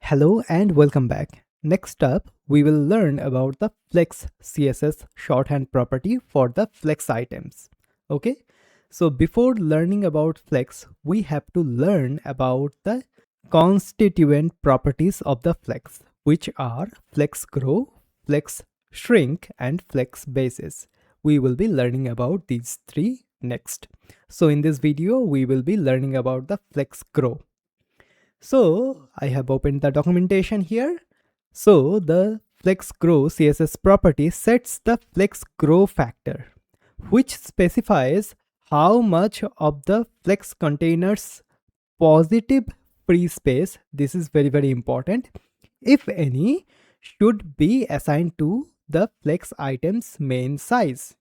Hello and welcome back. Next up, we will learn about the Flex CSS shorthand property for the Flex items. Okay, so before learning about Flex, we have to learn about the constituent properties of the Flex, which are Flex Grow, Flex Shrink, and Flex Basis. We will be learning about these three next. So in this video, we will be learning about the Flex Grow. So I have opened the documentation here. So the flex grow CSS property sets the flex grow factor, which specifies how much of the flex container's positive free space, this is very important, if any, should be assigned to the flex item's main size.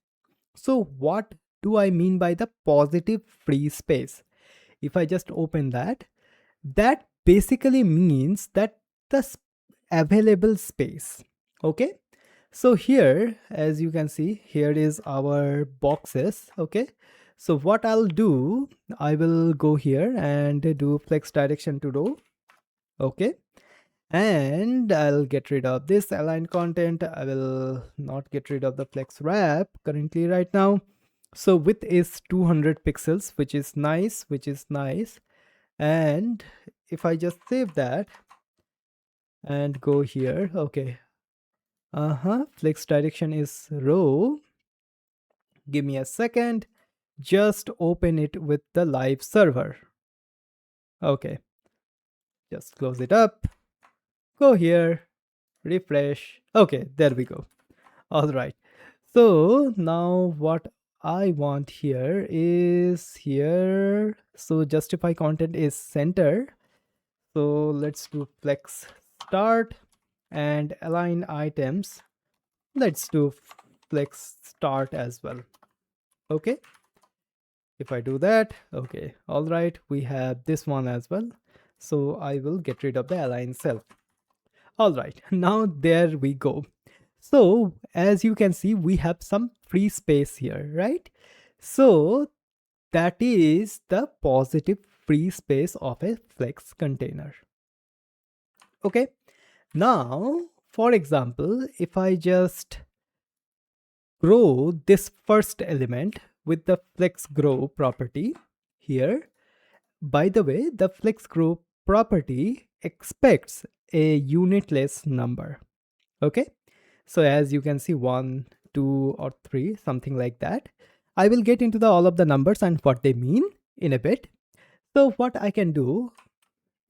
So what do I mean by the positive free space? If I just open that basically means that the available space. Okay, so here, as you can see, here is our boxes. Okay, so what I'll do, I will go here and do flex direction to row. Okay, and I'll get rid of this aligned content. I will not get rid of the flex wrap currently right now. So width is 200 pixels, which is nice, and if I just save that and go here, okay, flex direction is row. Give me a second, just open it with the live server. Okay, just close it up, go here, refresh. Okay, there we go. All right, so now what I want here is here, so justify content is center. So let's do flex start and align items. Let's do flex start as well. Okay, if I do that, okay, all right, we have this one as well. So I will get rid of the align self. All right, now there we go. So as you can see, we have some free space here, right? So that is the positive free space of a flex container. Okay, now for example, if I just grow this first element with the flex grow property here, by the way, the flex grow property expects a unitless number. Okay, so as you can see, 1, 2, or 3, something like that. I will get into all of the numbers and what they mean in a bit. So what I can do,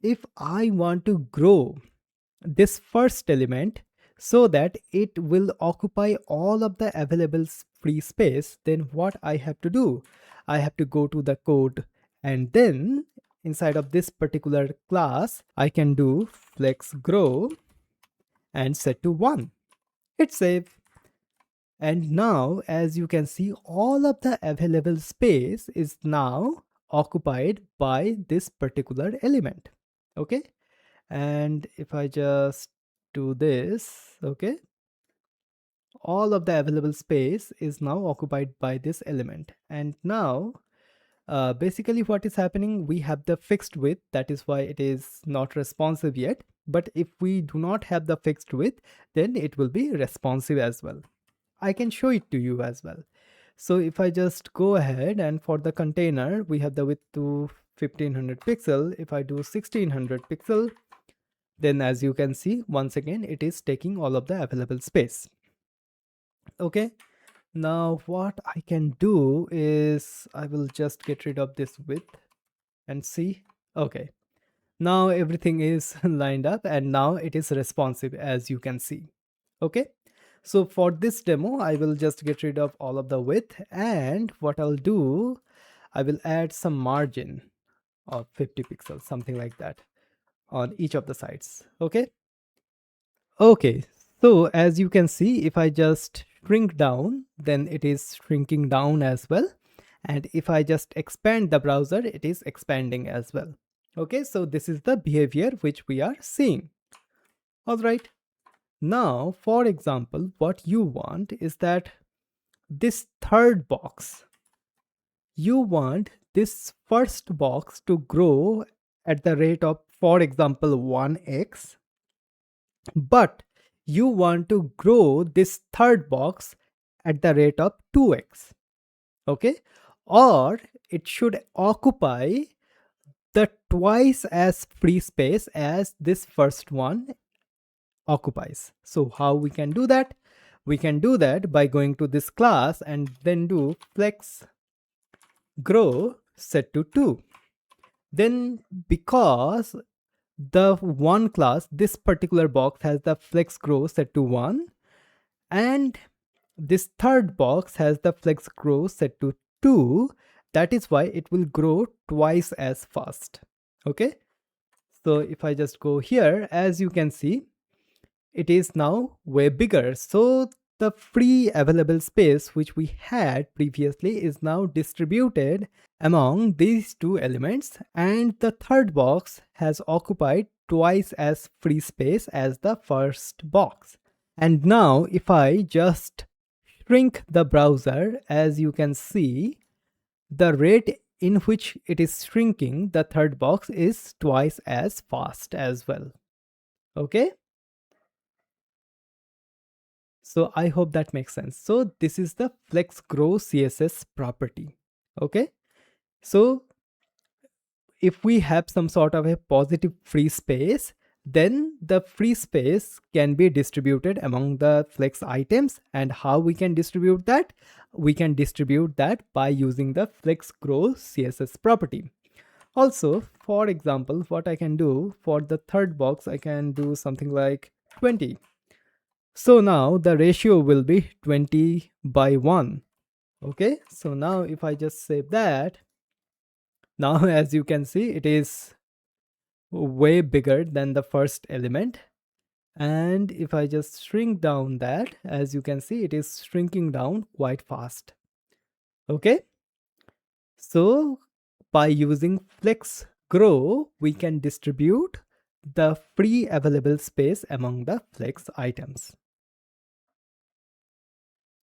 if I want to grow this first element so that it will occupy all of the available free space, then what I have to do, I have to go to the code, and then inside of this particular class, I can do flex grow and set to 1. Hit save. And now, as you can see, all of the available space is now occupied by this particular element. Okay, and if I just do this, okay, all of the available space is now occupied by this element. And now basically what is happening, we have the fixed width, that is why it is not responsive yet. But if we do not have the fixed width, then it will be responsive as well. I can show it to you as well. So if I just go ahead, and for the container we have the width to 1500 pixel. If I do 1600 pixel, then as you can see, once again it is taking all of the available space. Okay, now what I can do is I will just get rid of this width and see. Okay, now everything is lined up and now it is responsive, as you can see. Okay, so for this demo I will just get rid of all of the width, and what I'll do, I will add some margin of 50 pixels, something like that, on each of the sides. Okay, so as you can see, if I just shrink down, then it is shrinking down as well, and if I just expand the browser, it is expanding as well. Okay, so this is the behavior which we are seeing. All right, now for example, what you want is that this third box, you want this first box to grow at the rate of, for example, 1x, but you want to grow this third box at the rate of 2x, okay? Or it should occupy the twice as free space as this first one occupies. So how we can do that? We can do that by going to this class and then do flex grow set to 2. Then because the one class, this particular box has the flex grow set to 1, and this third box has the flex grow set to 2, that is why it will grow twice as fast. Okay, so if I just go here, as you can see, it is now way bigger. So the free available space which we had previously is now distributed among these two elements, and the third box has occupied twice as free space as the first box. And now if I just shrink the browser, as you can see, the rate in which it is shrinking the third box is twice as fast as well. Okay, so I hope that makes sense. So this is the flex grow CSS property. Okay, so if we have some sort of a positive free space, then the free space can be distributed among the flex items. And how we can distribute that? We can distribute that by using the flex grow CSS property. Also, for example, what I can do for the third box, I can do something like 20. So now the ratio will be 20 by 1. Okay, so now if I just save that, now as you can see, it is way bigger than the first element. And if I just shrink down that, as you can see, it is shrinking down quite fast. Okay, so by using flex grow, we can distribute the free available space among the flex items.